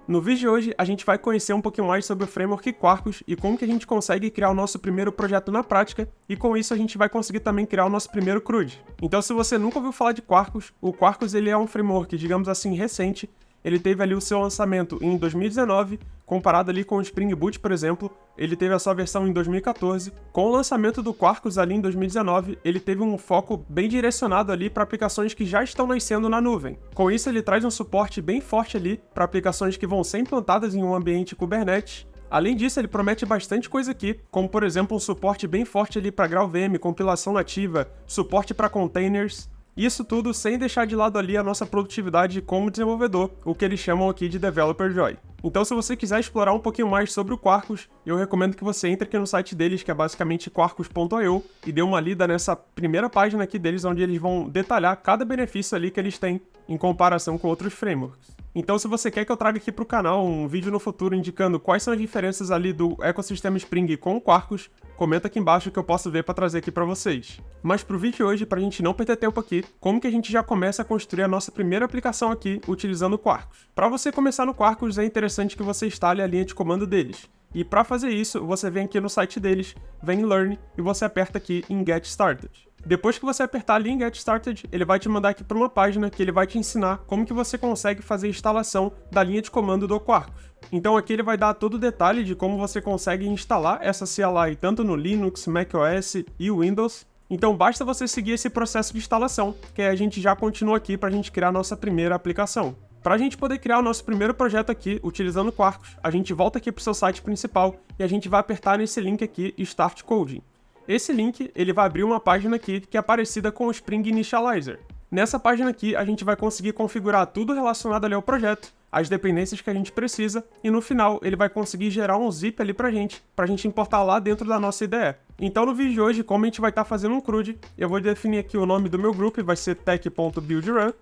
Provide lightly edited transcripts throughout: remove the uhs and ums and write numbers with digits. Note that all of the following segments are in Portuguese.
No vídeo de hoje, a gente vai conhecer um pouquinho mais sobre o framework Quarkus e como que a gente consegue criar o nosso primeiro projeto na prática, e com isso a gente vai conseguir também criar o nosso primeiro CRUD. Então, se você nunca ouviu falar de Quarkus, o Quarkus ele é um framework, digamos assim, recente. Ele teve ali o seu lançamento em 2019, comparado ali com o Spring Boot, por exemplo, ele teve a sua versão em 2014. Com o lançamento do Quarkus ali em 2019, ele teve um foco bem direcionado ali para aplicações que já estão nascendo na nuvem. Com isso, ele traz um suporte bem forte ali para aplicações que vão ser implantadas em um ambiente Kubernetes. Além disso, ele promete bastante coisa aqui, como por exemplo um suporte bem forte ali para GraalVM, compilação nativa, suporte para containers. Isso tudo sem deixar de lado ali a nossa produtividade como desenvolvedor, o que eles chamam aqui de Developer Joy. Então, se você quiser explorar um pouquinho mais sobre o Quarkus, eu recomendo que você entre aqui no site deles, que é basicamente quarkus.io, e dê uma lida nessa primeira página aqui deles, onde eles vão detalhar cada benefício ali que eles têm em comparação com outros frameworks. Então, se você quer que eu traga aqui para o canal um vídeo no futuro indicando quais são as diferenças ali do ecossistema Spring com o Quarkus, comenta aqui embaixo que eu posso ver para trazer aqui para vocês. Mas pro vídeo de hoje, para a gente não perder tempo aqui, como que a gente já começa a construir a nossa primeira aplicação aqui utilizando o Quarkus? Para você começar no Quarkus, é interessante que você instale a linha de comando deles. E para fazer isso, você vem aqui no site deles, vem em Learn e você aperta aqui em Get Started. Depois que você apertar ali em Get Started, ele vai te mandar aqui para uma página que ele vai te ensinar como que você consegue fazer a instalação da linha de comando do Quarkus. Então aqui ele vai dar todo o detalhe de como você consegue instalar essa CLI tanto no Linux, macOS e Windows. Então basta você seguir esse processo de instalação, que aí a gente já continua aqui para a gente criar a nossa primeira aplicação. Para a gente poder criar o nosso primeiro projeto aqui, utilizando o Quarkus, a gente volta aqui para o seu site principal e a gente vai apertar nesse link aqui, Start Coding. Esse link, ele vai abrir uma página aqui que é parecida com o Spring Initializer. Nessa página aqui, a gente vai conseguir configurar tudo relacionado ali ao projeto, as dependências que a gente precisa, e no final, ele vai conseguir gerar um zip ali pra gente importar lá dentro da nossa IDE. Então, no vídeo de hoje, como a gente vai estar fazendo um CRUD, eu vou definir aqui o nome do meu grupo, vai ser tech.buildrun,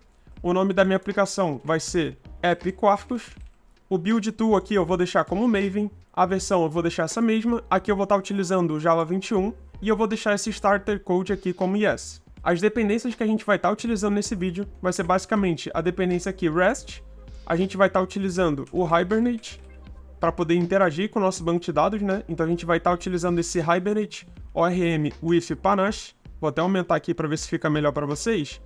o nome da minha aplicação vai ser app-quarkus, o build tool aqui eu vou deixar como Maven, a versão eu vou deixar essa mesma, aqui eu vou estar utilizando o Java 21, e eu vou deixar esse starter code aqui como yes. As dependências que a gente vai estar utilizando nesse vídeo vai ser basicamente a dependência aqui REST, a gente vai estar utilizando o Hibernate para poder interagir com o nosso banco de dados, né? Então a gente vai estar utilizando esse Hibernate ORM with Panache, vou até aumentar aqui para ver se fica melhor para vocês.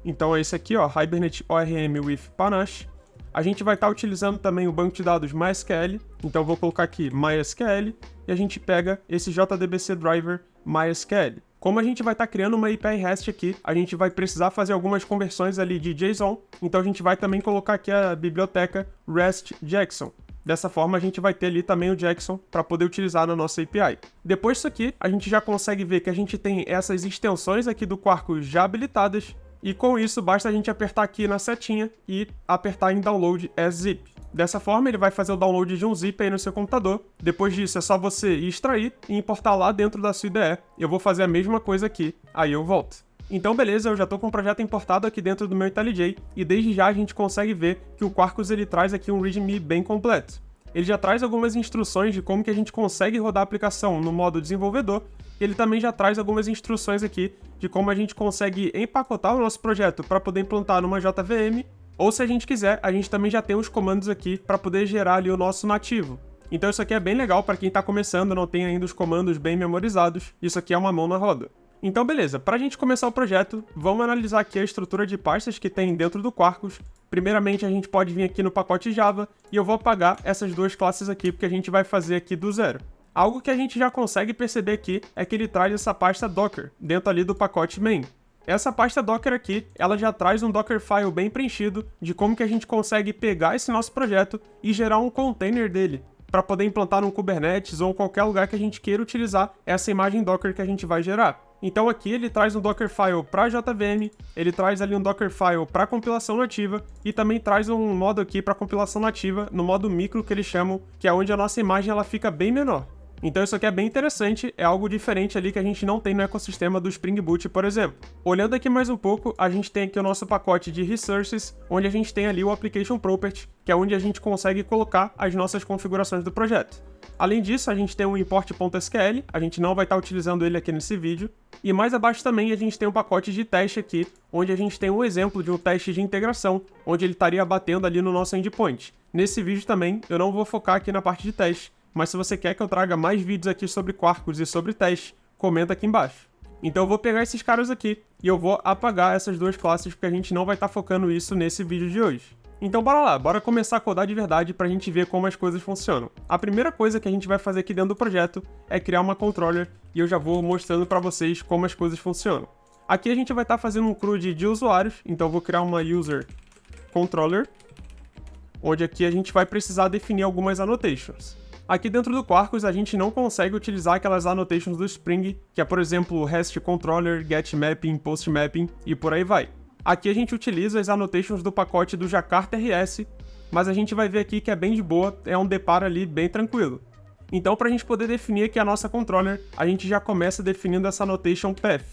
Então é esse aqui, ó, Hibernate ORM with Panache. A gente vai estar utilizando também o banco de dados MySQL, então eu vou colocar aqui MySQL, e a gente pega esse JDBC Driver MySQL. Como a gente vai estar criando uma API REST aqui, a gente vai precisar fazer algumas conversões ali de JSON, então a gente vai também colocar aqui a biblioteca REST-JSON. Dessa forma a gente vai ter ali também o JSON para poder utilizar na nossa API. Depois disso aqui, a gente já consegue ver que a gente tem essas extensões aqui do Quarkus já habilitadas, e com isso basta a gente apertar aqui na setinha e apertar em Download as Zip. Dessa forma, ele vai fazer o download de um zip aí no seu computador. Depois disso, é só você extrair e importar lá dentro da sua IDE. Eu vou fazer a mesma coisa aqui, aí eu volto. Então, beleza, eu já estou com o projeto importado aqui dentro do meu IntelliJ, e desde já a gente consegue ver que o Quarkus ele traz aqui um README bem completo. Ele já traz algumas instruções de como que a gente consegue rodar a aplicação no modo desenvolvedor, e ele também já traz algumas instruções aqui de como a gente consegue empacotar o nosso projeto para poder implantar numa JVM, ou se a gente quiser, a gente também já tem os comandos aqui para poder gerar ali o nosso nativo. Então isso aqui é bem legal para quem está começando, não tem ainda os comandos bem memorizados, isso aqui é uma mão na roda. Então beleza, para a gente começar o projeto, vamos analisar aqui a estrutura de pastas que tem dentro do Quarkus. Primeiramente a gente pode vir aqui no pacote Java, e eu vou apagar essas duas classes aqui, porque a gente vai fazer aqui do zero. Algo que a gente já consegue perceber aqui é que ele traz essa pasta Docker, dentro ali do pacote main. Essa pasta Docker aqui, ela já traz um Dockerfile bem preenchido de como que a gente consegue pegar esse nosso projeto e gerar um container dele, para poder implantar no Kubernetes ou em qualquer lugar que a gente queira utilizar essa imagem Docker que a gente vai gerar. Então aqui ele traz um Dockerfile para JVM, ele traz ali um Dockerfile para compilação nativa e também traz um modo aqui para compilação nativa no modo micro que eles chamam, que é onde a nossa imagem ela fica bem menor. Então isso aqui é bem interessante, é algo diferente ali que a gente não tem no ecossistema do Spring Boot, por exemplo. Olhando aqui mais um pouco, a gente tem aqui o nosso pacote de Resources, onde a gente tem ali o Application Property, que é onde a gente consegue colocar as nossas configurações do projeto. Além disso, a gente tem o import.sql, a gente não vai estar utilizando ele aqui nesse vídeo. E mais abaixo também a gente tem um pacote de teste aqui, onde a gente tem um exemplo de um teste de integração, onde ele estaria batendo ali no nosso endpoint. Nesse vídeo também, eu não vou focar aqui na parte de teste, mas se você quer que eu traga mais vídeos aqui sobre Quarkus e sobre teste, comenta aqui embaixo. Então eu vou pegar esses caras aqui e eu vou apagar essas duas classes, porque a gente não vai estar focando isso nesse vídeo de hoje. Então bora lá, bora começar a codar de verdade pra gente ver como as coisas funcionam. A primeira coisa que a gente vai fazer aqui dentro do projeto é criar uma controller, e eu já vou mostrando pra vocês como as coisas funcionam. Aqui a gente vai estar fazendo um CRUD de usuários, então eu vou criar uma user controller, onde aqui a gente vai precisar definir algumas annotations. Aqui dentro do Quarkus a gente não consegue utilizar aquelas annotations do Spring, que é por exemplo REST Controller, GetMapping, PostMapping e por aí vai. Aqui a gente utiliza as annotations do pacote do Jakarta RS, mas a gente vai ver aqui que é bem de boa, é um deparo ali bem tranquilo. Então para a gente poder definir aqui a nossa controller, a gente já começa definindo essa annotation path.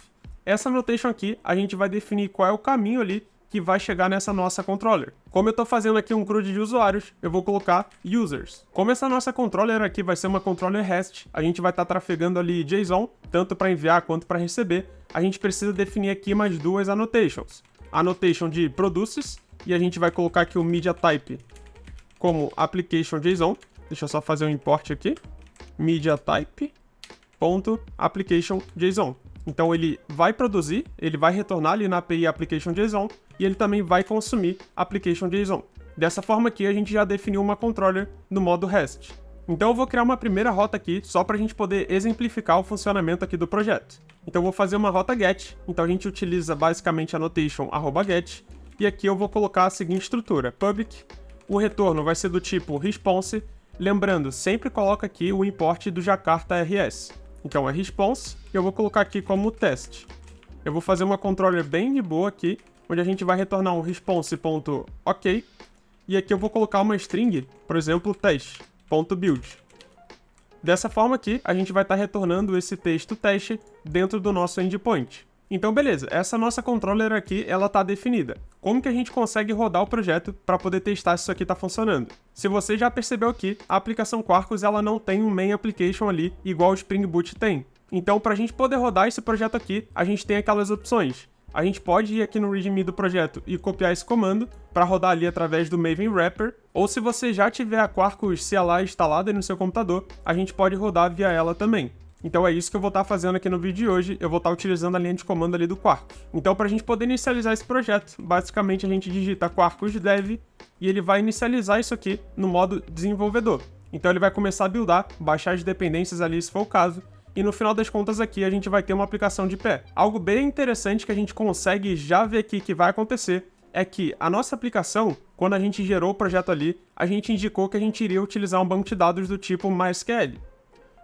Essa annotation aqui, a gente vai definir qual é o caminho ali que vai chegar nessa nossa controller. Como eu estou fazendo aqui um CRUD de usuários, eu vou colocar users. Como essa nossa controller aqui vai ser uma controller REST, a gente vai estar trafegando ali JSON, tanto para enviar quanto para receber, a gente precisa definir aqui mais duas annotations. Annotation de produces, e a gente vai colocar aqui o media type como application JSON. Deixa eu só fazer um import aqui. Media type.application JSON. Então ele vai produzir, ele vai retornar ali na API application JSON e ele também vai consumir application JSON. Dessa forma aqui a gente já definiu uma controller no modo REST. Então eu vou criar uma primeira rota aqui só para a gente poder exemplificar o funcionamento aqui do projeto. Então eu vou fazer uma rota GET, então a gente utiliza basicamente a annotation @get e aqui eu vou colocar a seguinte estrutura: public, o retorno vai ser do tipo response, lembrando, sempre coloca aqui o import do Jakarta RS. Então é response, e eu vou colocar aqui como teste. Eu vou fazer uma controller bem de boa aqui, onde a gente vai retornar um response.ok, e aqui eu vou colocar uma string, por exemplo, teste.build. Dessa forma aqui, a gente vai estar retornando esse texto teste dentro do nosso endpoint. Então beleza, essa nossa controller aqui, ela está definida. Como que a gente consegue rodar o projeto para poder testar se isso aqui está funcionando? Se você já percebeu aqui, a aplicação Quarkus ela não tem um main application ali, igual o Spring Boot tem. Então para a gente poder rodar esse projeto aqui, a gente tem aquelas opções. A gente pode ir aqui no README do projeto e copiar esse comando para rodar ali através do Maven Wrapper, ou se você já tiver a Quarkus CLI instalada no seu computador, a gente pode rodar via ela também. Então é isso que eu vou estar fazendo aqui no vídeo de hoje, eu vou estar utilizando a linha de comando ali do Quarkus. Então para a gente poder inicializar esse projeto, basicamente a gente digita Quarkus dev e ele vai inicializar isso aqui no modo desenvolvedor. Então ele vai começar a buildar, baixar as dependências ali se for o caso, e no final das contas aqui a gente vai ter uma aplicação de pé. Algo bem interessante que a gente consegue já ver aqui que vai acontecer é que a nossa aplicação, quando a gente gerou o projeto ali, a gente indicou que a gente iria utilizar um banco de dados do tipo MySQL.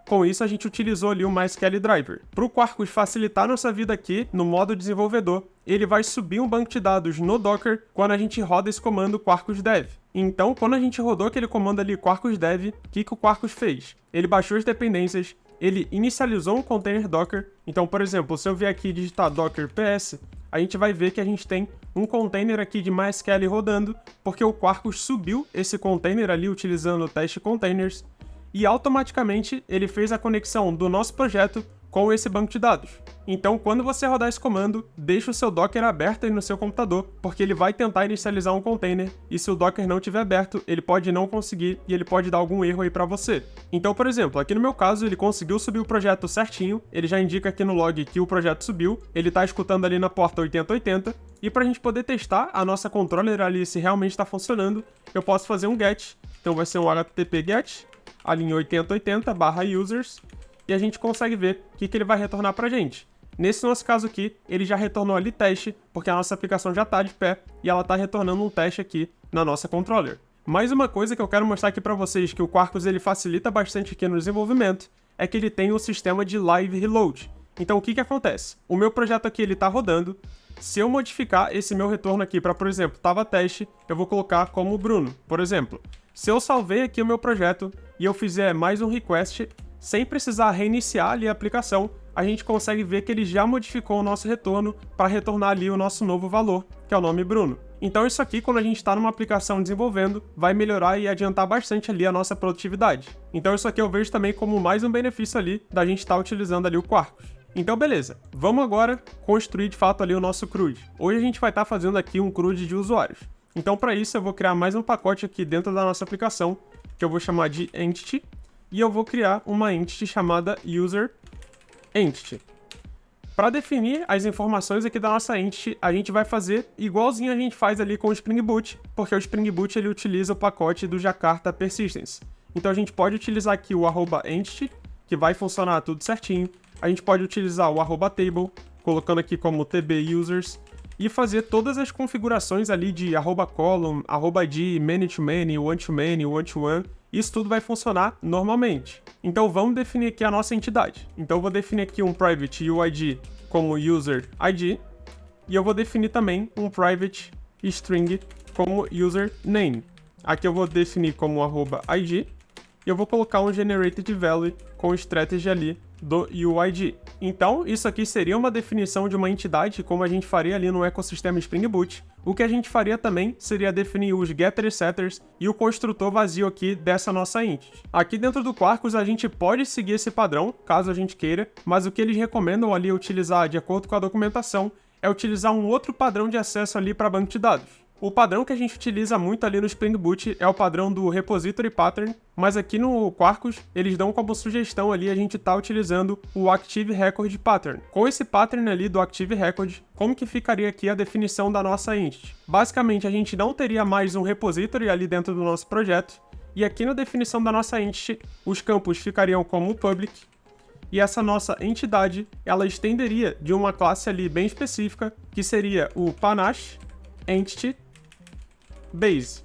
Com isso, a gente utilizou ali o MySQL Driver. Para o Quarkus facilitar nossa vida aqui, no modo desenvolvedor, ele vai subir um banco de dados no Docker quando a gente roda esse comando Quarkus dev. Então, quando a gente rodou aquele comando ali Quarkus dev, o que o Quarkus fez? Ele baixou as dependências, ele inicializou um container Docker. Então, por exemplo, se eu vier aqui e digitar Docker PS, a gente vai ver que a gente tem um container aqui de MySQL rodando, porque o Quarkus subiu esse container ali utilizando o teste containers, e automaticamente ele fez a conexão do nosso projeto com esse banco de dados. Então, quando você rodar esse comando, deixa o seu Docker aberto aí no seu computador, porque ele vai tentar inicializar um container, e se o Docker não estiver aberto, ele pode não conseguir e ele pode dar algum erro aí para você. Então, por exemplo, aqui no meu caso, ele conseguiu subir o projeto certinho, ele já indica aqui no log que o projeto subiu, ele está escutando ali na porta 8080, e para a gente poder testar a nossa controller ali se realmente está funcionando, eu posso fazer um get, então vai ser um http get, a linha 8080/users, e a gente consegue ver o que ele vai retornar pra gente. Nesse nosso caso aqui, ele já retornou ali teste, porque a nossa aplicação já está de pé, e ela está retornando um teste aqui na nossa controller. Mais uma coisa que eu quero mostrar aqui para vocês, que o Quarkus ele facilita bastante aqui no desenvolvimento, é que ele tem o sistema de live reload. Então o que acontece? O meu projeto aqui ele está rodando, se eu modificar esse meu retorno aqui para, por exemplo, estava teste, eu vou colocar como Bruno, por exemplo. Se eu salvei aqui o meu projeto e eu fizer mais um request, sem precisar reiniciar ali a aplicação, a gente consegue ver que ele já modificou o nosso retorno para retornar ali o nosso novo valor, que é o nome Bruno. Então isso aqui, quando a gente está numa aplicação desenvolvendo, vai melhorar e adiantar bastante ali a nossa produtividade. Então isso aqui eu vejo também como mais um benefício ali da gente estar utilizando ali o Quarkus. Então beleza, vamos agora construir de fato ali o nosso CRUD. Hoje a gente vai estar fazendo aqui um CRUD de usuários. Então para isso eu vou criar mais um pacote aqui dentro da nossa aplicação, que eu vou chamar de Entity, e eu vou criar uma Entity chamada User Entity. Para definir as informações aqui da nossa Entity, a gente vai fazer igualzinho a gente faz ali com o Spring Boot, porque o Spring Boot ele utiliza o pacote do Jakarta Persistence. Então a gente pode utilizar aqui o @entity, que vai funcionar tudo certinho. A gente pode utilizar o @table, colocando aqui como tb_users, e fazer todas as configurações ali de @column, @id, many-to-many, one-to-many, one-to-one. Isso tudo vai funcionar normalmente. Então vamos definir aqui a nossa entidade. Então eu vou definir aqui um private UID como user ID, e eu vou definir também um private string como username. Aqui eu vou definir como @id, e eu vou colocar um generated value com strategy ali do UID. Então, isso aqui seria uma definição de uma entidade, como a gente faria ali no ecossistema Spring Boot. O que a gente faria também seria definir os getters, setters e o construtor vazio aqui dessa nossa entity. Aqui dentro do Quarkus a gente pode seguir esse padrão, caso a gente queira, mas o que eles recomendam ali utilizar, de acordo com a documentação, é utilizar um outro padrão de acesso ali para banco de dados. O padrão que a gente utiliza muito ali no Spring Boot é o padrão do Repository Pattern, mas aqui no Quarkus eles dão como sugestão ali a gente tá utilizando o Active Record Pattern. Com esse pattern ali do Active Record, como que ficaria aqui a definição da nossa entity? Basicamente a gente não teria mais um repository ali dentro do nosso projeto, e aqui na definição da nossa entity, os campos ficariam como public, e essa nossa entidade, ela estenderia de uma classe ali bem específica, que seria o Panache Entity Base.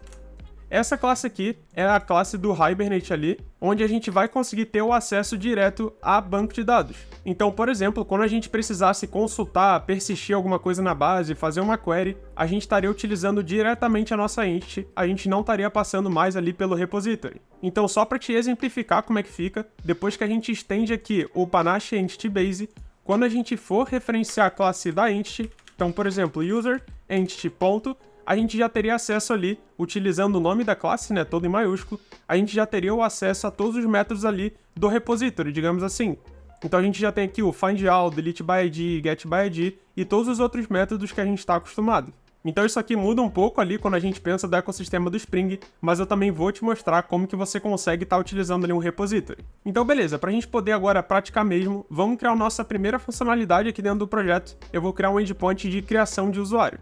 Essa classe aqui é a classe do Hibernate ali, onde a gente vai conseguir ter o acesso direto a banco de dados. Então, por exemplo, quando a gente precisasse consultar, persistir alguma coisa na base, fazer uma query, a gente estaria utilizando diretamente a nossa entity, a gente não estaria passando mais ali pelo repository. Então, só para te exemplificar como é que fica, depois que a gente estende aqui o Panache Entity Base, quando a gente for referenciar a classe da entity, então, por exemplo, user entity ponto, a gente já teria acesso ali, utilizando o nome da classe, né, todo em maiúsculo, a gente já teria o acesso a todos os métodos ali do repository, digamos assim. Então a gente já tem aqui o findAll, deleteById, getById e todos os outros métodos que a gente está acostumado. Então isso aqui muda um pouco ali quando a gente pensa do ecossistema do Spring, mas eu também vou te mostrar como que você consegue estar utilizando ali um repository. Então beleza, para a gente poder agora praticar mesmo, vamos criar a nossa primeira funcionalidade aqui dentro do projeto. Eu vou criar um endpoint de criação de usuário.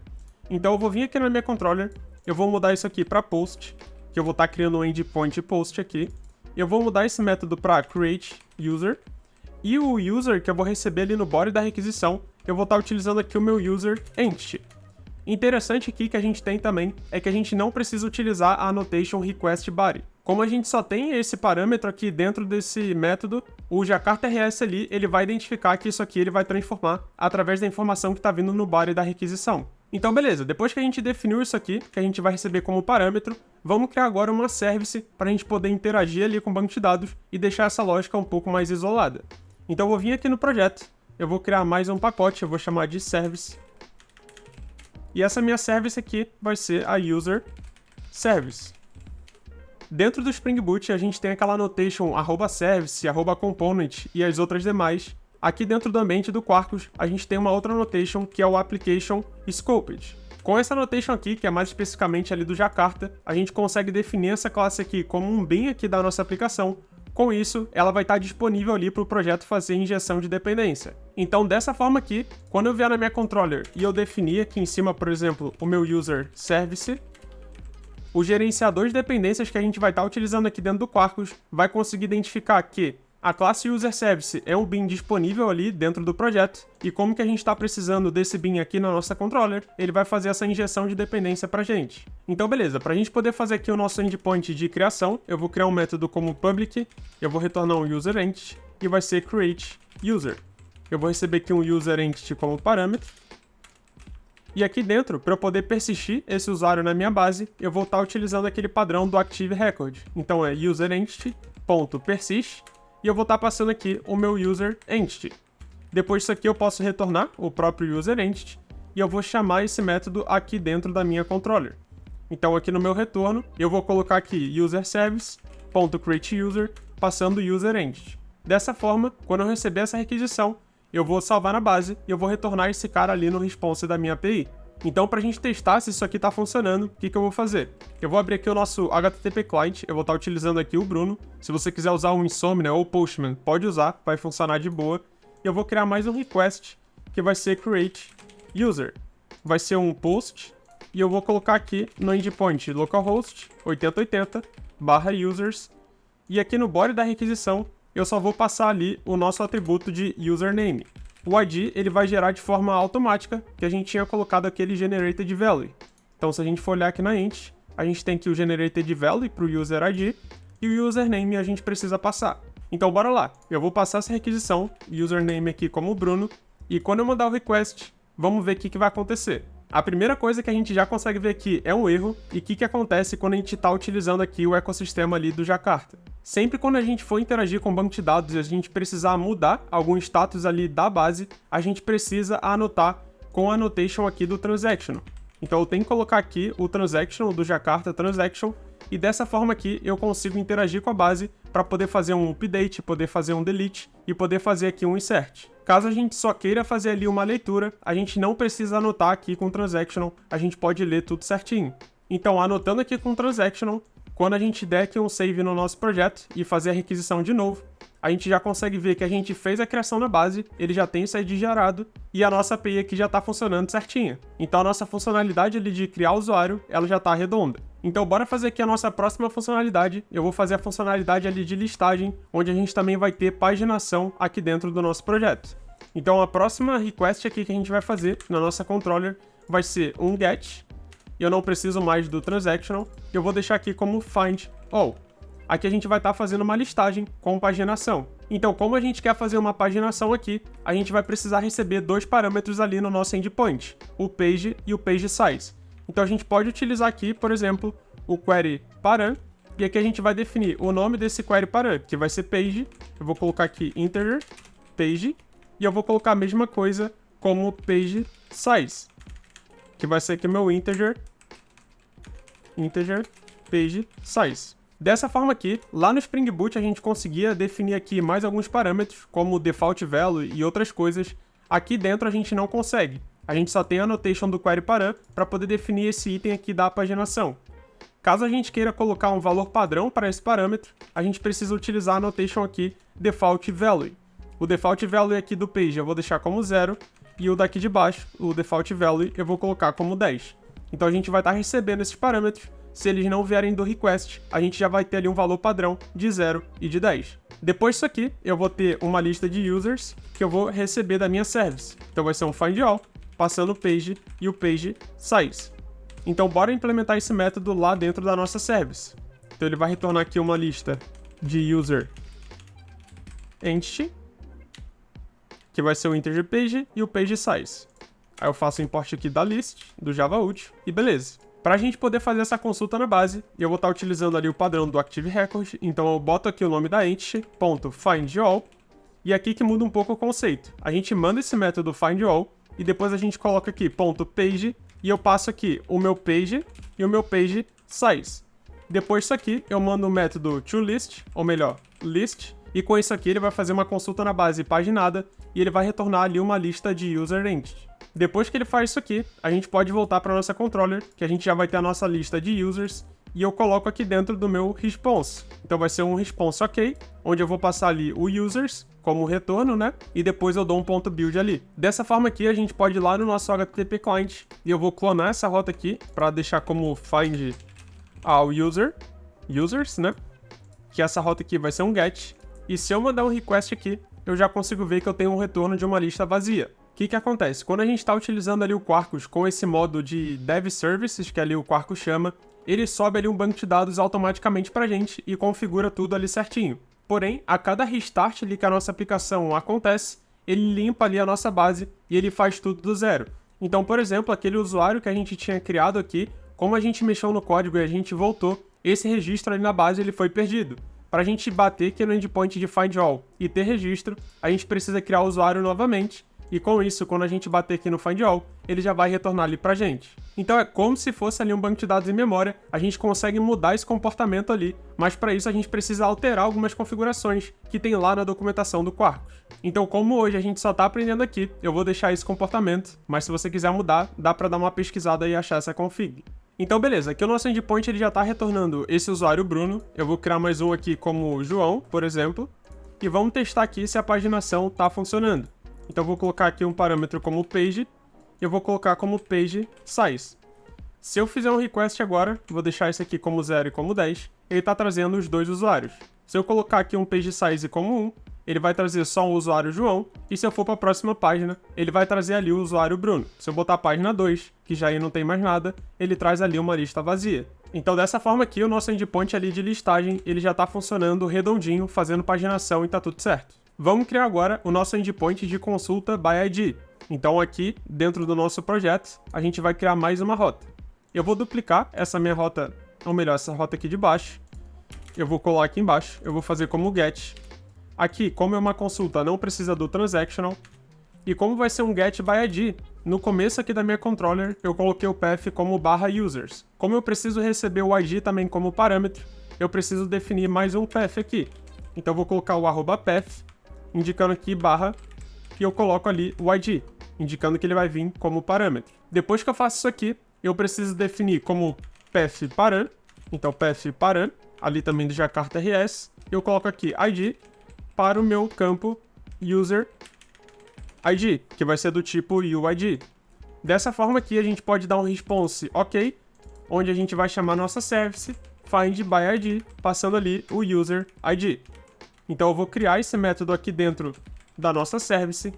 Então eu vou vir aqui na minha controller, eu vou mudar isso aqui para post, que eu vou estar criando um endpoint post aqui. Eu vou mudar esse método para create user, e o user que eu vou receber ali no body da requisição, eu vou estar utilizando aqui o meu user entity. Interessante aqui que a gente tem também é que a gente não precisa utilizar a annotation request body. Como a gente só tem esse parâmetro aqui dentro desse método, o Jakarta RS ali, ele vai identificar que isso aqui ele vai transformar através da informação que está vindo no body da requisição. Então beleza, depois que a gente definiu isso aqui, que a gente vai receber como parâmetro, vamos criar agora uma service para a gente poder interagir ali com o banco de dados e deixar essa lógica um pouco mais isolada. Então eu vou vir aqui no projeto, eu vou criar mais um pacote, eu vou chamar de service. E essa minha service aqui vai ser a user service. Dentro do Spring Boot a gente tem aquela annotation @service, @component e as outras demais. Aqui dentro do ambiente do Quarkus, a gente tem uma outra annotation que é o application scoped. Com essa annotation aqui, que é mais especificamente ali do Jakarta, a gente consegue definir essa classe aqui como um bin aqui da nossa aplicação. Com isso, ela vai estar disponível ali para o projeto fazer injeção de dependência. Então, dessa forma aqui, quando eu vier na minha controller e eu definir aqui em cima, por exemplo, o meu user service, o gerenciador de dependências que a gente vai estar utilizando aqui dentro do Quarkus vai conseguir identificar que a classe user service é um bin disponível ali dentro do projeto, e como que a gente está precisando desse bin aqui na nossa controller, ele vai fazer essa injeção de dependência pra gente. Então beleza, para a gente poder fazer aqui o nosso endpoint de criação, eu vou criar um método como public, eu vou retornar um user entity, e vai ser create user. Eu vou receber aqui um user entity como parâmetro, e aqui dentro, para eu poder persistir esse usuário na minha base, eu vou estar utilizando aquele padrão do Active Record. Então é user entity.persist, e eu vou estar passando aqui o meu user entity. Depois disso aqui eu posso retornar o próprio user entity e eu vou chamar esse método aqui dentro da minha controller. Então aqui no meu retorno eu vou colocar aqui userService.createUser passando o user entity. Dessa forma, quando eu receber essa requisição, eu vou salvar na base e eu vou retornar esse cara ali no response da minha API. Então, para a gente testar se isso aqui está funcionando, o que eu vou fazer? Eu vou abrir aqui o nosso HTTP Client, eu vou estar utilizando aqui o Bruno. Se você quiser usar o Insomnia ou o Postman, pode usar, vai funcionar de boa. E eu vou criar mais um request, que vai ser create user. Vai ser um post, e eu vou colocar aqui no endpoint localhost 8080/users. E aqui no body da requisição, eu só vou passar ali o nosso atributo de username. O ID ele vai gerar de forma automática, que a gente tinha colocado aquele generated value. Então, se a gente for olhar aqui na int, a gente tem aqui o generated value para o user ID e o username a gente precisa passar. Então, bora lá. Eu vou passar essa requisição, username aqui como Bruno, e quando eu mandar o request, vamos ver o que vai acontecer. A primeira coisa que a gente já consegue ver aqui é um erro, e o que acontece quando a gente está utilizando aqui o ecossistema ali do Jakarta. Sempre quando a gente for interagir com o banco de dados e a gente precisar mudar algum status ali da base, a gente precisa anotar com a annotation aqui do transaction. Então eu tenho que colocar aqui o transaction do Jakarta transaction, e dessa forma aqui eu consigo interagir com a base para poder fazer um update, poder fazer um delete e poder fazer aqui um insert. Caso a gente só queira fazer ali uma leitura, a gente não precisa anotar aqui com o transactional, a gente pode ler tudo certinho. Então, anotando aqui com o transactional, quando a gente der aqui um save no nosso projeto e fazer a requisição de novo, a gente já consegue ver que a gente fez a criação na base, ele já tem isso aí de gerado, e a nossa API aqui já está funcionando certinha. Então a nossa funcionalidade ali de criar usuário, ela já está redonda. Então bora fazer aqui a nossa próxima funcionalidade. Eu vou fazer a funcionalidade ali de listagem, onde a gente também vai ter paginação aqui dentro do nosso projeto. Então a próxima request aqui que a gente vai fazer na nossa controller vai ser um get. Eu não preciso mais do transactional, eu vou deixar aqui como find all. Aqui a gente vai estar fazendo uma listagem com paginação. Então, como a gente quer fazer uma paginação aqui, a gente vai precisar receber dois parâmetros ali no nosso endpoint, o page e o page size. Então a gente pode utilizar aqui, por exemplo, o query param, e aqui a gente vai definir o nome desse query param, que vai ser page. Eu vou colocar aqui integer page, e eu vou colocar a mesma coisa como page size, que vai ser aqui meu integer page size. Dessa forma aqui, lá no Spring Boot a gente conseguia definir aqui mais alguns parâmetros, como default value e outras coisas. Aqui dentro a gente não consegue. A gente só tem a annotation do query param para poder definir esse item aqui da paginação. Caso a gente queira colocar um valor padrão para esse parâmetro, a gente precisa utilizar a annotation aqui default value. O default value aqui do page eu vou deixar como 0 e o daqui de baixo, o default value, eu vou colocar como 10. Então a gente vai estar recebendo esses parâmetros. Se eles não vierem do request, a gente já vai ter ali um valor padrão de 0 e de 10. Depois disso aqui, eu vou ter uma lista de users que eu vou receber da minha service. Então vai ser um find all, passando o page e o page size. Então bora implementar esse método lá dentro da nossa service. Então ele vai retornar aqui uma lista de user entity, que vai ser o integer page e o page size. Aí eu faço o import aqui da list, do Java Util, e beleza. Para a gente poder fazer essa consulta na base, eu vou estar utilizando ali o padrão do Active Record, então eu boto aqui o nome da entity.findAll, e aqui que muda um pouco o conceito. A gente manda esse método findAll, e depois a gente coloca aqui .page, e eu passo aqui o meu page e o meu page size. Depois disso aqui, eu mando o método toList, ou melhor, list, e com isso aqui ele vai fazer uma consulta na base paginada, e ele vai retornar ali uma lista de user entity. Depois que ele faz isso aqui, a gente pode voltar para nossa controller, que a gente já vai ter a nossa lista de users, e eu coloco aqui dentro do meu response. Então vai ser um response ok, onde eu vou passar ali o users como retorno, né? E depois eu dou um ponto .build ali. Dessa forma aqui, a gente pode ir lá no nosso HTTP client, e eu vou clonar essa rota aqui, para deixar como find all users, né? Que essa rota aqui vai ser um get, e se eu mandar um request aqui, eu já consigo ver que eu tenho um retorno de uma lista vazia. O que acontece? Quando a gente está utilizando ali o Quarkus com esse modo de Dev Services, que ali o Quarkus chama, ele sobe ali um banco de dados automaticamente para a gente e configura tudo ali certinho. Porém, a cada restart ali que a nossa aplicação acontece, ele limpa ali a nossa base e ele faz tudo do zero. Então, por exemplo, aquele usuário que a gente tinha criado aqui, como a gente mexeu no código e a gente voltou, esse registro ali na base ele foi perdido. Para a gente bater aqui no endpoint de find all e ter registro, a gente precisa criar o usuário novamente, e com isso, quando a gente bater aqui no find all, ele já vai retornar ali pra gente. Então é como se fosse ali um banco de dados em memória, a gente consegue mudar esse comportamento ali, mas para isso a gente precisa alterar algumas configurações que tem lá na documentação do Quarkus. Então, como hoje a gente só tá aprendendo aqui, eu vou deixar esse comportamento, mas se você quiser mudar, dá para dar uma pesquisada e achar essa config. Então beleza, aqui o nosso endpoint ele já está retornando esse usuário Bruno, eu vou criar mais um aqui como João, por exemplo, e vamos testar aqui se a paginação está funcionando. Então eu vou colocar aqui um parâmetro como page, e eu vou colocar como page size. Se eu fizer um request agora, vou deixar esse aqui como 0 e como 10, ele está trazendo os dois usuários. Se eu colocar aqui um page size como 1, ele vai trazer só um usuário João, e se eu for para a próxima página, ele vai trazer ali o usuário Bruno. Se eu botar a página 2, que já aí não tem mais nada, ele traz ali uma lista vazia. Então dessa forma aqui, o nosso endpoint ali de listagem, ele já está funcionando redondinho, fazendo paginação e tá tudo certo. Vamos criar agora o nosso endpoint de consulta by ID. Então aqui, dentro do nosso projeto, a gente vai criar mais uma rota. Eu vou duplicar essa minha rota, ou melhor, essa rota aqui de baixo. Eu vou colar aqui embaixo, eu vou fazer como get. Aqui, como é uma consulta, não precisa do transactional. E como vai ser um get by ID, no começo aqui da minha controller, eu coloquei o path como /users. Como eu preciso receber o ID também como parâmetro, eu preciso definir mais um path aqui. Então eu vou colocar o @path, indicando aqui barra, e eu coloco ali o ID, indicando que ele vai vir como parâmetro. Depois que eu faço isso aqui, eu preciso definir como path param, então path param, ali também do Jakarta RS, eu coloco aqui ID, para o meu campo user ID, que vai ser do tipo UID. Dessa forma aqui a gente pode dar um response OK, onde a gente vai chamar nossa service find by ID, passando ali o user ID. Então eu vou criar esse método aqui dentro da nossa service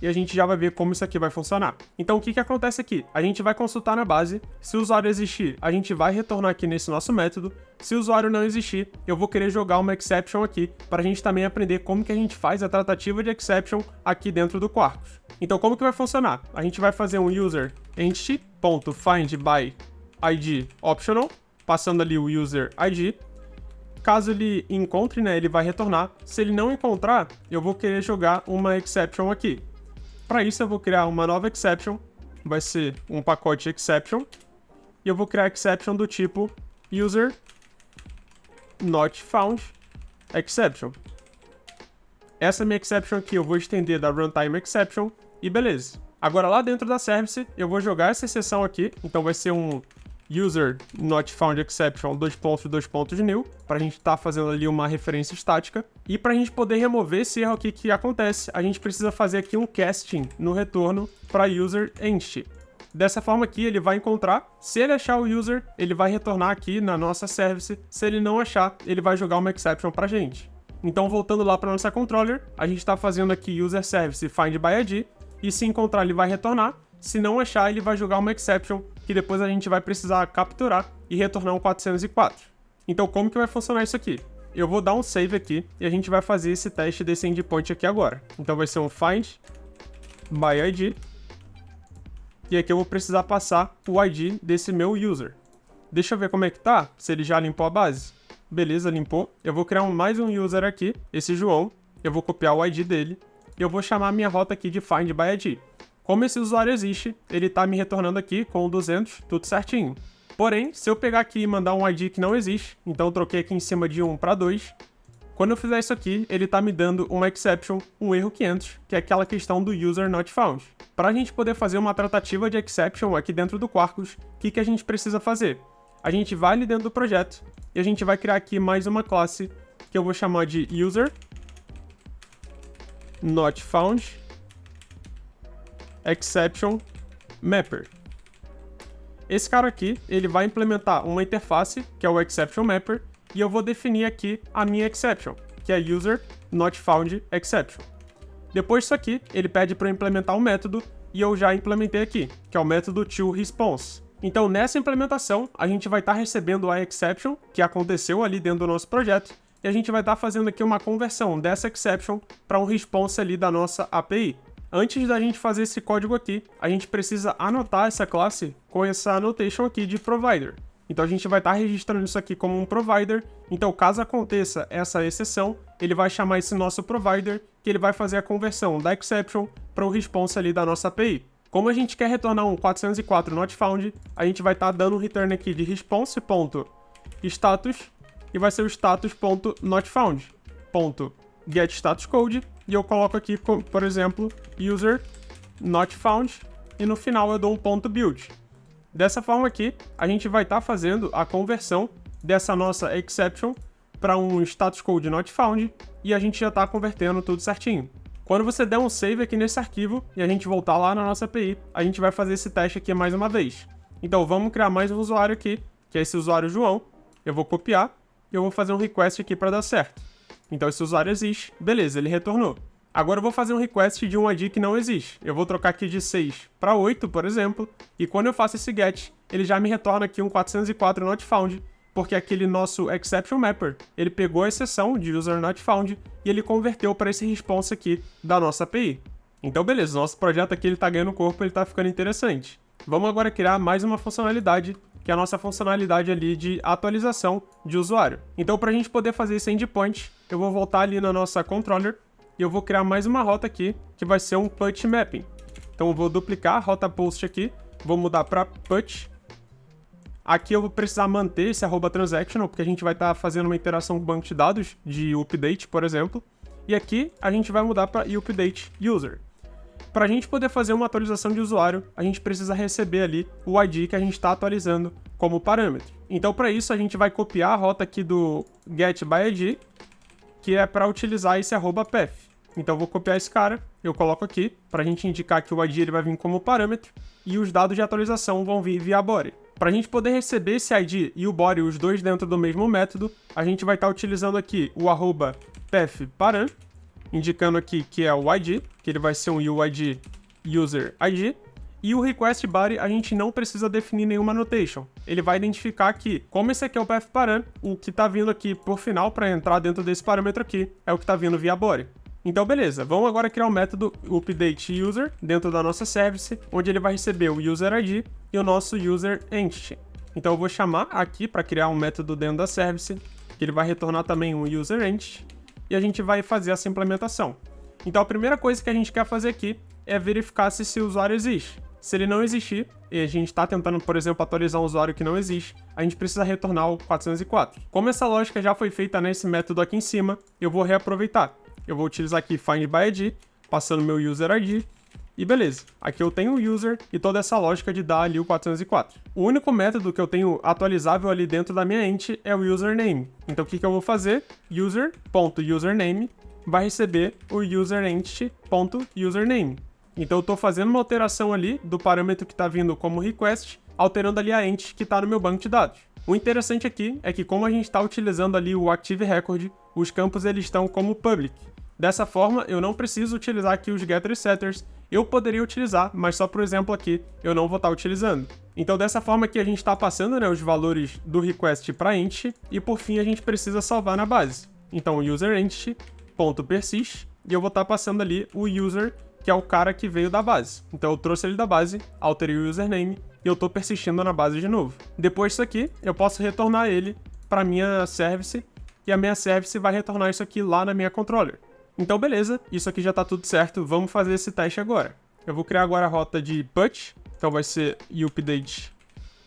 e a gente já vai ver como isso aqui vai funcionar. Então o que acontece aqui? A gente vai consultar na base, se o usuário existir, a gente vai retornar aqui nesse nosso método. Se o usuário não existir, eu vou querer jogar uma exception aqui, para a gente também aprender como que a gente faz a tratativa de exception aqui dentro do Quarkus. Então como que vai funcionar? A gente vai fazer um user entity.findById optional, passando ali o user ID. Caso ele encontre, né, ele vai retornar. Se ele não encontrar, eu vou querer jogar uma exception aqui. Para isso eu vou criar uma nova exception, vai ser um pacote exception, e eu vou criar exception do tipo user not found exception. Essa minha exception aqui eu vou estender da runtime exception e beleza. Agora lá dentro da service eu vou jogar essa exceção aqui, então vai ser um user not found exception new, para a gente estar fazendo ali uma referência estática. E para a gente poder remover esse erro aqui que acontece, a gente precisa fazer aqui um casting no retorno para user entity. Dessa forma aqui ele vai encontrar, se ele achar o user, ele vai retornar aqui na nossa service, se ele não achar, ele vai jogar uma exception para a gente. Então voltando lá para nossa controller, a gente está fazendo aqui user service find by ID, e se encontrar ele vai retornar, se não achar ele vai jogar uma exception, que depois a gente vai precisar capturar e retornar um 404. Então como que vai funcionar isso aqui? Eu vou dar um save aqui e a gente vai fazer esse teste desse endpoint aqui agora. Então vai ser um find by ID, e aqui eu vou precisar passar o ID desse meu user. Deixa eu ver como é que tá, se ele já limpou a base. Beleza, limpou. Eu vou criar mais um user aqui, esse João. Eu vou copiar o ID dele e eu vou chamar a minha rota aqui de find by ID. Como esse usuário existe, ele tá me retornando aqui com o 200, tudo certinho. Porém, se eu pegar aqui e mandar um ID que não existe, então eu troquei aqui em cima de 1 para 2, quando eu fizer isso aqui, ele tá me dando uma exception, um erro 500, que é aquela questão do user not found. Para a gente poder fazer uma tratativa de exception aqui dentro do Quarkus, o que a gente precisa fazer? A gente vai ali dentro do projeto e a gente vai criar aqui mais uma classe que eu vou chamar de user not found exception mapper. Esse cara aqui, ele vai implementar uma interface, que é o exception mapper, e eu vou definir aqui a minha exception, que é user not found exception. Depois disso aqui, ele pede para eu implementar um método, e eu já implementei aqui, que é o método toResponse. Então nessa implementação, a gente vai estar recebendo a exception, que aconteceu ali dentro do nosso projeto, e a gente vai estar fazendo aqui uma conversão dessa exception para um response ali da nossa API. Antes da gente fazer esse código aqui, a gente precisa anotar essa classe com essa annotation aqui de provider. Então a gente vai estar registrando isso aqui como um provider. Então caso aconteça essa exceção, ele vai chamar esse nosso provider, que ele vai fazer a conversão da exception para o response ali da nossa API. Como a gente quer retornar um 404 not found, a gente vai estar dando um return aqui de response.status e vai ser o status.notfound.getStatusCode e eu coloco aqui, por exemplo, user not found e no final eu dou um ponto .build. Dessa forma aqui, a gente vai estar fazendo a conversão dessa nossa exception para um status code not found e a gente já está convertendo tudo certinho. Quando você der um save aqui nesse arquivo e a gente voltar lá na nossa API, a gente vai fazer esse teste aqui mais uma vez. Então vamos criar mais um usuário aqui, que é esse usuário João. Eu vou copiar e eu vou fazer um request aqui para dar certo. Então esse usuário existe, beleza, ele retornou. Agora eu vou fazer um request de um ID que não existe. Eu vou trocar aqui de 6 para 8, por exemplo, e quando eu faço esse get, ele já me retorna aqui um 404 not found, porque aquele nosso exception mapper, ele pegou a exceção de user not found e ele converteu para esse response aqui da nossa API. Então beleza, nosso projeto aqui ele tá ganhando corpo, ele tá ficando interessante. Vamos agora criar mais uma funcionalidade, que é a nossa funcionalidade ali de atualização de usuário. Então para a gente poder fazer esse endpoint, eu vou voltar ali na nossa controller e eu vou criar mais uma rota aqui, que vai ser um put mapping. Então eu vou duplicar a rota post aqui, vou mudar para put. Aqui eu vou precisar manter esse @transactional, porque a gente vai estar fazendo uma interação com o banco de dados de update, por exemplo. E aqui a gente vai mudar para update user. Para a gente poder fazer uma atualização de usuário, a gente precisa receber ali o ID que a gente está atualizando como parâmetro. Então para isso a gente vai copiar a rota aqui do getById, que é para utilizar esse @path. Então eu vou copiar esse cara, eu coloco aqui, para a gente indicar que o ID ele vai vir como parâmetro, e os dados de atualização vão vir via body. Para a gente poder receber esse ID e o body, os dois dentro do mesmo método, a gente vai estar utilizando aqui o @path_param, indicando aqui que é o ID, que ele vai ser um UID user ID, e o request body a gente não precisa definir nenhuma annotation. Ele vai identificar que, como esse aqui é o path param, o que está vindo aqui por final para entrar dentro desse parâmetro aqui é o que está vindo via body. Então beleza, vamos agora criar o método updateUser dentro da nossa service, onde ele vai receber o user ID e o nosso user entity. Então eu vou chamar aqui para criar um método dentro da service, que ele vai retornar também um user entity, e a gente vai fazer essa implementação. Então a primeira coisa que a gente quer fazer aqui é verificar se esse usuário existe. Se ele não existir, e a gente está tentando, por exemplo, atualizar um usuário que não existe, a gente precisa retornar o 404. Como essa lógica já foi feita nesse método aqui em cima, eu vou reaproveitar. Eu vou utilizar aqui findById, passando meu user ID, e beleza. Aqui eu tenho o user e toda essa lógica de dar ali o 404. O único método que eu tenho atualizável ali dentro da minha ent é o username. Então o que eu vou fazer? User.username vai receber o userentity.username. Então eu estou fazendo uma alteração ali do parâmetro que está vindo como request, alterando ali a ent que está no meu banco de dados. O interessante aqui é que como a gente está utilizando ali o Active Record, os campos eles estão como public. Dessa forma, eu não preciso utilizar aqui os getters e setters, eu poderia utilizar, mas só por exemplo aqui, eu não vou estar utilizando. Então dessa forma aqui a gente está passando, né, os valores do request para int, e por fim a gente precisa salvar na base. Então userentity.persist, e eu vou estar passando ali o user, que é o cara que veio da base. Então eu trouxe ele da base, alterei o username, e eu estou persistindo na base de novo. Depois disso aqui, eu posso retornar ele para minha service, e a minha service vai retornar isso aqui lá na minha controller. Então beleza, isso aqui já está tudo certo, vamos fazer esse teste agora. Eu vou criar agora a rota de put, então vai ser update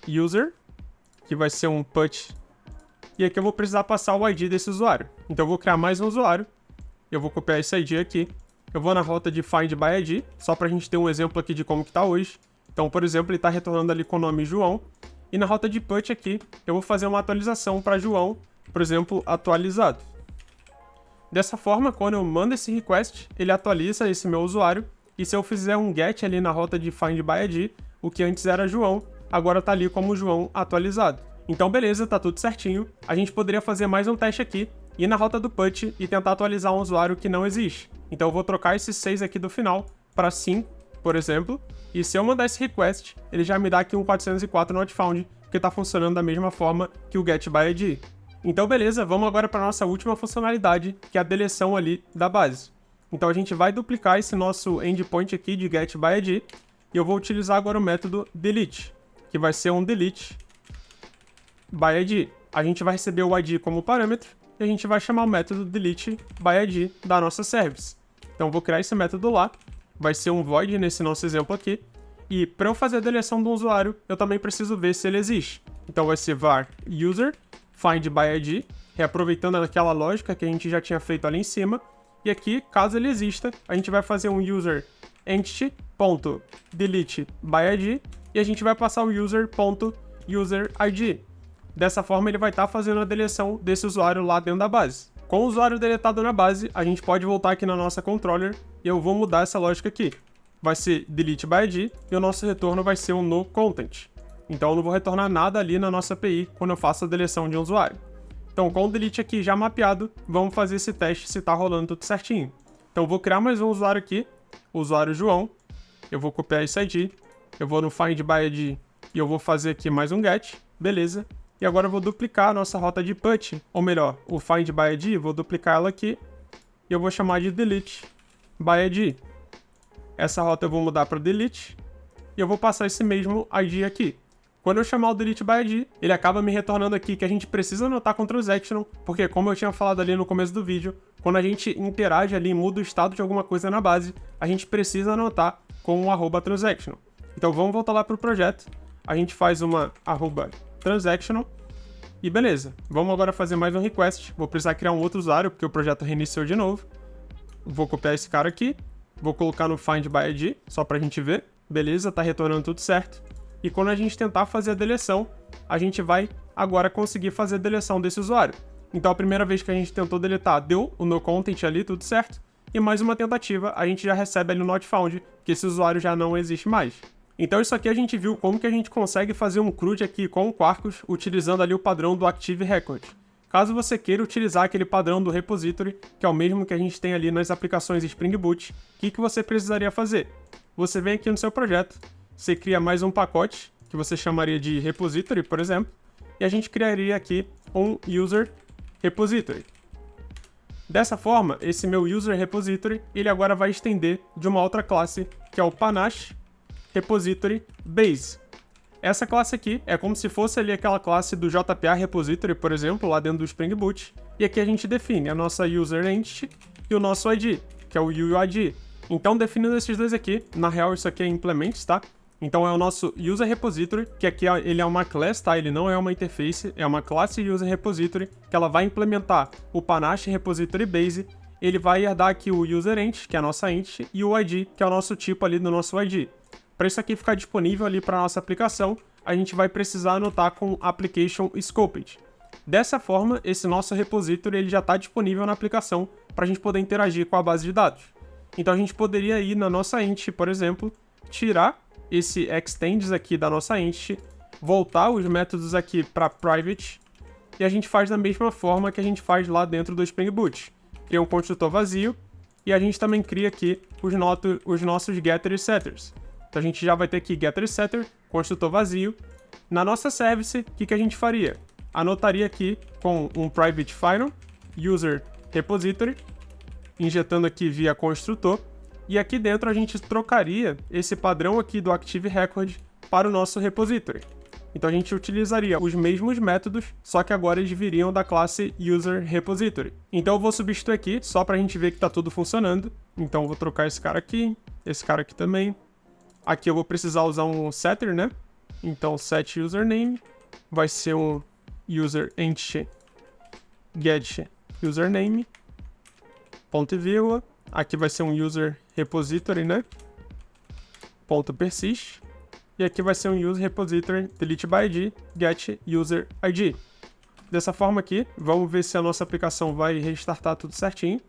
user, que vai ser um put, e aqui eu vou precisar passar o ID desse usuário. Então eu vou criar mais um usuário, eu vou copiar esse ID aqui, eu vou na rota de findById, só para a gente ter um exemplo aqui de como que está hoje. Então, por exemplo, ele está retornando ali com o nome João, e na rota de put aqui, eu vou fazer uma atualização para João, por exemplo, atualizado. Dessa forma, quando eu mando esse request, ele atualiza esse meu usuário, e se eu fizer um get ali na rota de findById, o que antes era João, agora tá ali como João atualizado. Então beleza, tá tudo certinho. A gente poderia fazer mais um teste aqui, ir na rota do put e tentar atualizar um usuário que não existe. Então eu vou trocar esses 6 aqui do final para sim, por exemplo, e se eu mandar esse request, ele já me dá aqui um 404 not found, que tá funcionando da mesma forma que o getById. Então beleza, vamos agora para a nossa última funcionalidade, que é a deleção ali da base. Então a gente vai duplicar esse nosso endpoint aqui de getById, e eu vou utilizar agora o método delete, que vai ser um delete by ID. A gente vai receber o ID como parâmetro e a gente vai chamar o método delete by ID da nossa service. Então, vou criar esse método lá, vai ser um void nesse nosso exemplo aqui, e para eu fazer a deleção do usuário, eu também preciso ver se ele existe. Então, vai ser var user find by ID, reaproveitando aquela lógica que a gente já tinha feito ali em cima, e aqui, caso ele exista, a gente vai fazer um user entity.delete by ID, e a gente vai passar o user.userID. Dessa forma, ele vai estar fazendo a deleção desse usuário lá dentro da base. Com o usuário deletado na base, a gente pode voltar aqui na nossa controller e eu vou mudar essa lógica aqui. Vai ser delete by ID e o nosso retorno vai ser um no content. Então, eu não vou retornar nada ali na nossa API quando eu faço a deleção de um usuário. Então, com o delete aqui já mapeado, vamos fazer esse teste se está rolando tudo certinho. Então, eu vou criar mais um usuário aqui, o usuário João. Eu vou copiar esse ID, eu vou no find by ID e eu vou fazer aqui mais um get, beleza. E agora eu vou duplicar a nossa rota de put, ou melhor, o find by ID, vou duplicar ela aqui e eu vou chamar de delete by ID. Essa rota eu vou mudar para delete e eu vou passar esse mesmo ID aqui. Quando eu chamar o delete by ID, ele acaba me retornando aqui que a gente precisa anotar com transaction, porque como eu tinha falado ali no começo do vídeo, quando a gente interage ali e muda o estado de alguma coisa na base, a gente precisa anotar com o @transaction. Então vamos voltar lá para o projeto, a gente faz uma @transactional e beleza. Vamos agora fazer mais um request, vou precisar criar um outro usuário porque o projeto reiniciou de novo. Vou copiar esse cara aqui, vou colocar no find by ID, só para a gente ver. Beleza, tá retornando tudo certo. E quando a gente tentar fazer a deleção, a gente vai agora conseguir fazer a deleção desse usuário. Então a primeira vez que a gente tentou deletar, deu o no content ali, tudo certo. E mais uma tentativa, a gente já recebe ali o not found, que esse usuário já não existe mais. Então isso aqui a gente viu como que a gente consegue fazer um CRUD aqui com o Quarkus, utilizando ali o padrão do Active Record. Caso você queira utilizar aquele padrão do repository, que é o mesmo que a gente tem ali nas aplicações Spring Boot, o que você precisaria fazer? Você vem aqui no seu projeto, você cria mais um pacote, que você chamaria de repository, por exemplo, e a gente criaria aqui um user repository. Dessa forma, esse meu user repository, ele agora vai estender de uma outra classe, que é o Panache Repository Base. Essa classe aqui é como se fosse ali aquela classe do JPA Repository, por exemplo, lá dentro do Spring Boot, e aqui a gente define a nossa user entity e o nosso ID, que é o UUID. Então, definindo esses dois aqui, na real isso aqui é implements, tá? Então é o nosso user repository, que aqui ele é uma class, tá? Ele não é uma interface, é uma classe user repository, que ela vai implementar o Panache Repository Base, ele vai herdar aqui o user entity, que é a nossa entity, e o ID, que é o nosso tipo ali do nosso ID. Para isso aqui ficar disponível ali para a nossa aplicação, a gente vai precisar anotar com application scoped. Dessa forma, esse nosso repository ele já está disponível na aplicação para a gente poder interagir com a base de dados. Então a gente poderia ir na nossa entity, por exemplo, tirar esse extends aqui da nossa entity, voltar os métodos aqui para private, e a gente faz da mesma forma que a gente faz lá dentro do Spring Boot. Cria um construtor vazio, e a gente também cria aqui os nossos getter e setters. Então a gente já vai ter aqui getter e setter, construtor vazio. Na nossa service, o que a gente faria? Anotaria aqui com um private final, user repository, injetando aqui via construtor, e aqui dentro a gente trocaria esse padrão aqui do Active Record para o nosso repository. Então a gente utilizaria os mesmos métodos, só que agora eles viriam da classe user repository. Então eu vou substituir aqui, só para a gente ver que está tudo funcionando. Então eu vou trocar esse cara aqui também. Aqui eu vou precisar usar um setter, né? Então set username vai ser um user entity get username, ponto e vírgula. Aqui vai ser um user repository, né? Ponto persist. E aqui vai ser um user repository delete by ID get user ID. Dessa forma aqui, vamos ver se a nossa aplicação vai restartar tudo certinho.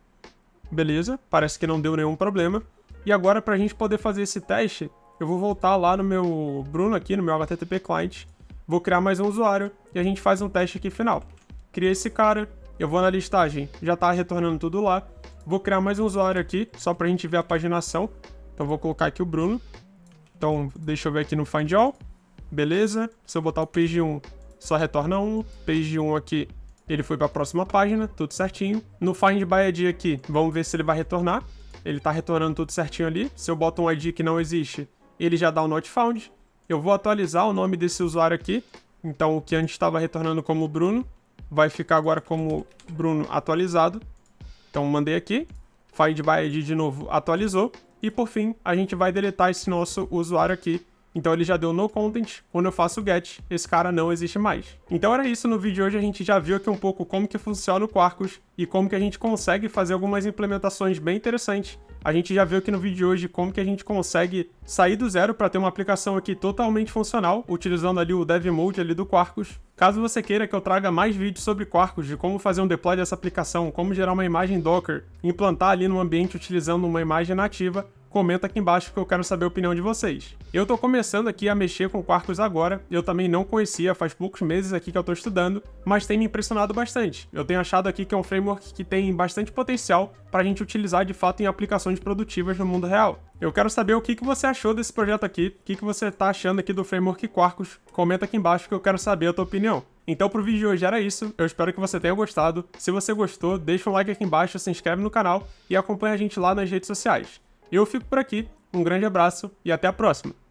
Beleza, parece que não deu nenhum problema. E agora, para a gente poder fazer esse teste, eu vou voltar lá no meu Bruno aqui, no meu HTTP client, vou criar mais um usuário e a gente faz um teste aqui final. Criei esse cara, eu vou na listagem, já está retornando tudo lá. Vou criar mais um usuário aqui, só para a gente ver a paginação. Então vou colocar aqui o Bruno. Então deixa eu ver aqui no find all. Beleza, se eu botar o page 1, só retorna 1. Page 1 aqui, ele foi para a próxima página, tudo certinho. No find by ID aqui, vamos ver se ele vai retornar. Ele está retornando tudo certinho ali. Se eu boto um ID que não existe, ele já dá o not found. Eu vou atualizar o nome desse usuário aqui, Então o que antes estava retornando como Bruno, vai ficar agora como Bruno atualizado. Então mandei aqui, find by ID de novo atualizou, e por fim a gente vai deletar esse nosso usuário aqui. Então ele já deu no content, quando eu faço o get, esse cara não existe mais. Então era isso, no vídeo de hoje a gente já viu aqui um pouco como que funciona o Quarkus e como que a gente consegue fazer algumas implementações bem interessantes. A gente já viu aqui no vídeo de hoje como que a gente consegue sair do zero para ter uma aplicação aqui totalmente funcional, utilizando ali o Dev Mode ali do Quarkus. Caso você queira que eu traga mais vídeos sobre Quarkus, de como fazer um deploy dessa aplicação, como gerar uma imagem Docker, implantar ali no ambiente utilizando uma imagem nativa, comenta aqui embaixo que eu quero saber a opinião de vocês. Eu tô começando aqui a mexer com Quarkus agora, eu também não conhecia, faz poucos meses aqui que eu tô estudando, mas tem me impressionado bastante. Eu tenho achado aqui que é um framework que tem bastante potencial para a gente utilizar de fato em aplicações produtivas no mundo real. Eu quero saber o que você achou desse projeto aqui, o que você tá achando aqui do framework Quarkus, comenta aqui embaixo que eu quero saber a tua opinião. Então pro vídeo de hoje era isso, eu espero que você tenha gostado. Se você gostou, deixa um like aqui embaixo, se inscreve no canal e acompanha a gente lá nas redes sociais. Eu fico por aqui, um grande abraço e até a próxima!